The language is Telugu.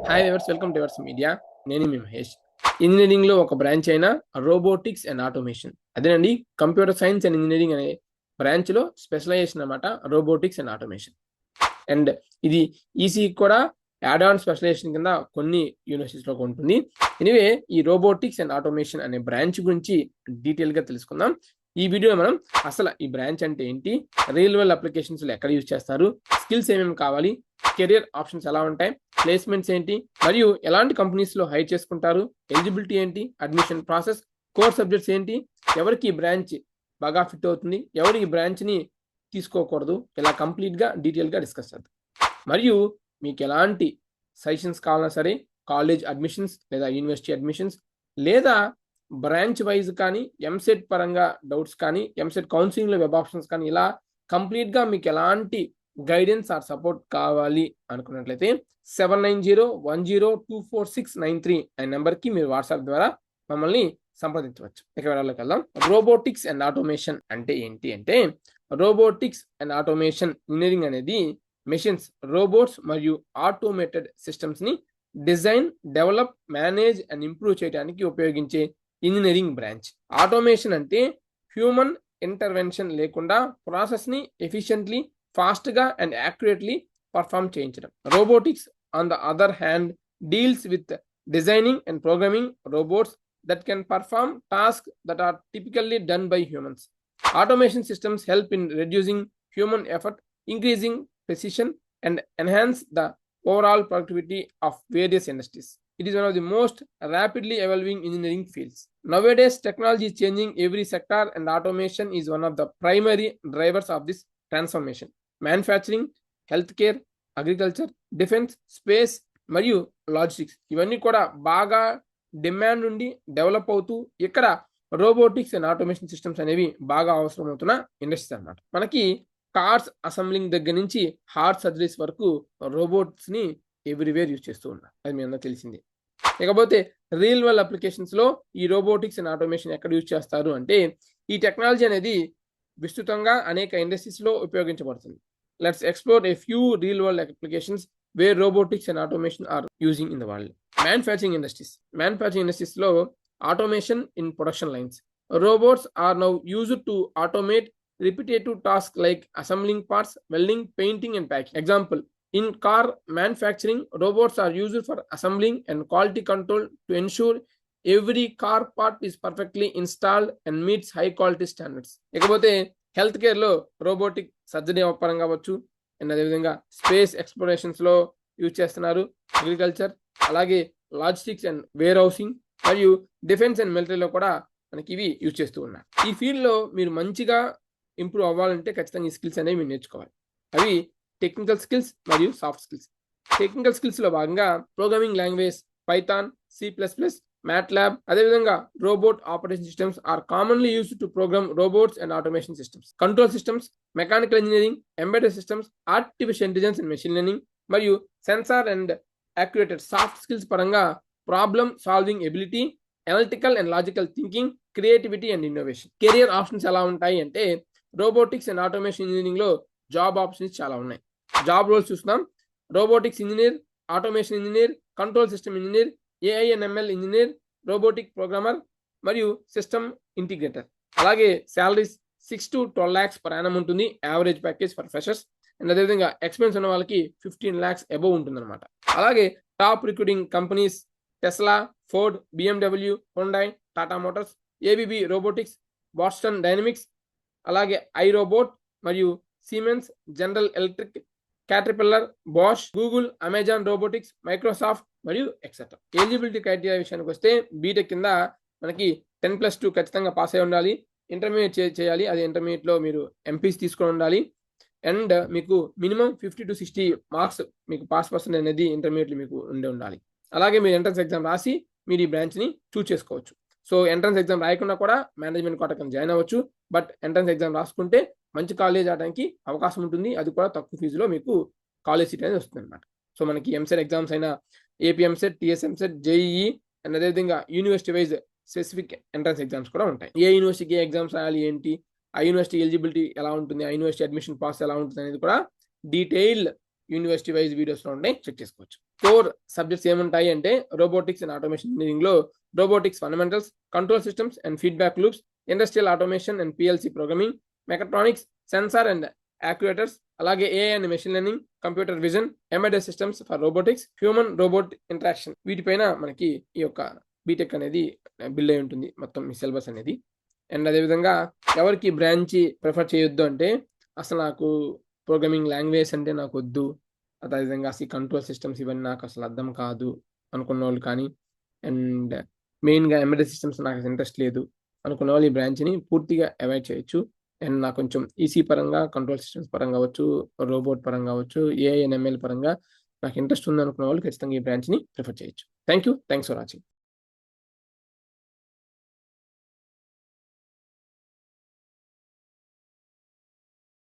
Hi viewers, welcome to yours media. నేను మీ మహేష్. ఇంజనీరింగ్లో ఒక బ్రాంచ్ అయిన రోబోటిక్స్ అండ్ ఆటోమేషన్, అదేనండి కంప్యూటర్ సైన్స్ అండ్ ఇంజనీరింగ్ అనే బ్రాంచ్లో స్పెషలైజేషన్ అనమాట రోబోటిక్స్ అండ్ ఆటోమేషన్. అండ్ ఇది ఈసీ కూడా యాడ్ ఆన్ స్పెషలైజేషన్ కింద కొన్ని యూనివర్సిటీస్లో ఉంటుంది. ఎనివే, ఈ రోబోటిక్స్ అండ్ ఆటోమేషన్ అనే బ్రాంచ్ గురించి డీటెయిల్గా తెలుసుకుందాం. ఈ వీడియోలో మనం అసలు ఈ బ్రాంచ్ అంటే ఏంటి, రియల్ వరల్డ్ అప్లికేషన్స్లో ఎక్కడ యూజ్ చేస్తారు, స్కిల్స్ ఏమేమి కావాలి, కెరియర్ ఆప్షన్స్ ఎలా ఉంటాయి, ప్లేస్మెంట్స్ ఏంటి, మరియు ఎలాంటి కంపెనీస్లో హైర్ చేసుకుంటారు, ఎలిజిబిలిటీ ఏంటి, అడ్మిషన్ ప్రాసెస్, కోర్ సబ్జెక్ట్స్ ఏంటి, ఎవరికి ఈ బ్రాంచ్ బాగా ఫిట్ అవుతుంది, ఎవరు ఈ బ్రాంచ్ని తీసుకోకూడదు, ఇలా కంప్లీట్గా డీటెయిల్గా డిస్కస్ చేద్దాం. మరియు మీకు ఎలాంటి సజెషన్స్ కావాలన్నా సరే, కాలేజ్ అడ్మిషన్స్ లేదా యూనివర్సిటీ అడ్మిషన్స్ లేదా బ్రాంచ్ వైజ్ కానీ, ఎంసెట్ పరంగా డౌట్స్ కానీ, ఎంసెట్ కౌన్సిలింగ్లో వెబ్ ఆప్షన్స్ కానీ, ఇలా కంప్లీట్గా మీకు ఎలాంటి గైడెన్స్ ఆర్ సపోర్ట్ కావాలి అనుకున్నట్లయితే 7901024693 అనే నెంబర్కి మీరు వాట్సాప్ ద్వారా మమ్మల్ని సంప్రదించవచ్చు. ఇక వివరాల్లోకి వెళ్దాం. రోబోటిక్స్ అండ్ ఆటోమేషన్ అంటే ఏంటి అంటే, రోబోటిక్స్ అండ్ ఆటోమేషన్ ఇంజనీరింగ్ అనేది మెషిన్స్, రోబోట్స్ మరియు ఆటోమేటెడ్ సిస్టమ్స్ని design, develop, manage and improve చేయడానికి ఉపయోగించే ఇంజనీరింగ్ బ్రాంచ్. ఆటోమేషన్ అంటే హ్యూమన్ ఇంటర్వెన్షన్ లేకుండా ప్రాసెస్ని ఎఫిషియెంట్లీ, ఫాస్ట్గా అండ్ యాక్యురేట్లీ పర్ఫామ్ చేయించడం. Robotics on the other hand deals with designing and programming robots that can perform tasks that are typically done by humans. Automation systems help in reducing human effort, increasing precision, and enhance the overall productivity of various industries. It is one of the most rapidly evolving engineering fields. Nowadays, technology is changing every sector, and automation is one of the primary drivers of this transformation. Manufacturing, healthcare, agriculture, defense, space, మరియు లాజిస్టిక్స్ ఇవన్నీ కూడా బాగా డిమాండ్ నుండి డెవలప్ అవుతూ ఇక్కడ రోబోటిక్స్ అండ్ ఆటోమేషన్ సిస్టమ్స్ అనేవి బాగా అవసరం అవుతున్న ఇండస్ట్రీస్ అనమాట. మనకి కార్స్ అసెంబ్లింగ్ దగ్గర నుంచి హార్ట్ సర్జరీస్ వరకు రోబోట్స్ని ఎవ్రీవేర్ యూజ్ చేస్తూ ఉన్నారు. అది మీ అందరూ తెలిసింది. ఇకపోతే రియల్ వరల్డ్ అప్లికేషన్స్లో ఈ రోబోటిక్స్ అండ్ ఆటోమేషన్ ఎక్కడ యూజ్ చేస్తారు అంటే, ఈ టెక్నాలజీ అనేది విస్తృతంగా అనేక ఇండస్ట్రీస్లో ఉపయోగించబడుతుంది. Let's explore a few real world applications where robotics and automation are using in the world. Manufacturing industries lo automation in production lines. Robots are now used to automate repetitive tasks like assembling parts, welding, painting and packing. Example, in car manufacturing, robots are used for assembling and quality control to ensure every car part is perfectly installed and meets high quality standards. ఇకపోతే హెల్త్ కేర్లో రోబోటిక్ సర్జరీ పరంగా అవ్వచ్చు, అండ్ అదేవిధంగా స్పేస్ ఎక్స్ప్లోరేషన్స్లో యూజ్ చేస్తున్నారు. అగ్రికల్చర్, అలాగే లాజిస్టిక్స్ అండ్ వేర్ హౌసింగ్, మరియు డిఫెన్స్ అండ్ మిలిటరీలో కూడా మనకి ఇవి యూజ్ చేస్తూ ఉన్నారు. ఈ ఫీల్డ్లో మీరు మంచిగా ఇంప్రూవ్ అవ్వాలంటే ఖచ్చితంగా ఈ స్కిల్స్ అనేవి మీరు నేర్చుకోవాలి. అవి టెక్నికల్ స్కిల్స్ మరియు సాఫ్ట్ స్కిల్స్. టెక్నికల్ స్కిల్స్లో భాగంగా programming language Python, C++, MATLAB, అదేవిధంగా robot operation systems are commonly used to program robots and automation systems. Control systems, mechanical engineering, embedded systems, artificial intelligence and machine learning, మరియు sensor and actuated. Soft skills పరంగా problem solving ability, analytical and logical thinking, creativity and innovation. Career options ఎలా ఉంటాయి అంటే, రోబోటిక్స్ అండ్ ఆటోమేషన్ ఇంజనీరింగ్లో జాబ్ ఆప్షన్స్ చాలా ఉన్నాయి. జాబ్ రోల్స్ చూస్తున్నాం. Robotics engineer, automation engineer, control system engineer, AI and ML engineer, robotic programmer మరియు సిస్టమ్ ఇంటిగ్రేటర్. అలాగే salaries 6 to 12 lakhs per annum ఉంటుంది, average package for freshers. And అదేవిధంగా ఎక్స్పెన్స్ ఉన్న వాళ్ళకి 15 lakhs అబోవ్ ఉంటుందన్నమాట. అలాగే top recruiting companies Tesla, Ford, BMW, Hyundai, Tata motors, ABB robotics, Boston Dynamics, అలాగే iRobot మరియు Siemens, General Electric, Caterpillar, Bosch, Google, Amazon robotics, Microsoft మరియు ఎక్సెట్రా. ఎలిజిబిలిటీ క్రైటీరియా విషయానికి వస్తే బీటెక్ కింద మనకి 10+2 ఖచ్చితంగా పాస్ అయి ఉండాలి. ఇంటర్మీడియట్ చేయాలి, అది ఇంటర్మీడియట్లో మీరు ఎంపీస్ తీసుకొని ఉండాలి. అండ్ మీకు మినిమం 50 to 60 మార్క్స్ మీకు పాస్ పర్సెంట్ అనేది ఇంటర్మీడియట్లో మీకు ఉండాలి. అలాగే మీరు ఎంట్రన్స్ ఎగ్జామ్ రాసి మీరు ఈ బ్రాంచ్ని చూస్ చేసుకోవచ్చు. సో ఎంట్రన్స్ ఎగ్జామ్ రాయకుండా కూడా మేనేజ్మెంట్ కోటా కింద జాయిన్ అవ్వచ్చు. బట్ ఎంట్రన్స్ ఎగ్జామ్ రాసుకుంటే మంచి కాలేజ్ ఆడడానికి అవకాశం ఉంటుంది. అది కూడా తక్కువ ఫీజులో మీకు కాలేజ్ సీట్ అనేది వస్తుంది అనమాట. సో మనకి ఎంసెట్ ఎగ్జామ్స్ అయినా AP EAMCET, TS EAMCET, JEE and అదేవిధంగా university wise specific entrance exams కూడా ఉంటాయి. ఏ యూనివర్సిటీకి ఏ ఎగ్జామ్స్ రాయాలి ఏంటి, ఆ యూనివర్సిటీ ఎలిజిబిలిటీ ఎలా ఉంటుంది, ఆ యూనివర్సిటీ అడ్మిషన్ ప్రాసెస్ ఎలా ఉంటుంది అనేది కూడా డీటెయిల్ యూనివర్సిటీ వైజ్ వీడియోస్లో ఉంటాయి, చెక్ చేసుకోవచ్చు. కోర్ సబ్జెక్ట్స్ ఏముంటాయి అంటే రోబోటిక్స్ అండ్ ఆటోమేషన్ ఇంజనీరింగ్ లో robotics fundamentals, control systems and feedback loops, industrial automation and PLC programming, mechatronics, sensor and actuators, అలాగే AI and machine learning, computer vision, embedded systems for robotics, human robot interaction, వీటిపైన మనకి ఈ యొక్క బీటెక్ అనేది బిల్డ్ అయి ఉంటుంది మొత్తం ఈ సిలబస్ అనేది. అండ్ అదేవిధంగా ఎవరికి బ్రాంచ్ ప్రిఫర్ చేయొద్దు అంటే అసలు నాకు ప్రోగ్రామింగ్ లాంగ్వేజ్ అంటే నాకు వద్దు, అదేవిధంగా అసలు కంట్రోల్ సిస్టమ్స్ ఇవన్నీ నాకు అసలు అర్థం కాదు అనుకున్న వాళ్ళు కానీ, అండ్ మెయిన్గా ఎంబెడెడ్ సిస్టమ్స్ నాకు ఇంట్రెస్ట్ లేదు అనుకున్న వాళ్ళు ఈ బ్రాంచ్ని పూర్తిగా అవాయిడ్ చేయొచ్చు. అండ్ నాకు కొంచెం ఈసీ పరంగా, కంట్రోల్ సిస్టమ్స్ పరంగా అవ్వచ్చు, రోబోట్ పరంగా అవ్వచ్చు, ఏఐ అండ్ ఎంఎల్ పరంగా నాకు ఇంట్రెస్ట్ ఉంది అనుకున్న వాళ్ళు ఖచ్చితంగా ఈ బ్రాంచ్ని ప్రిఫర్ చేయొచ్చు. Thanks for watching.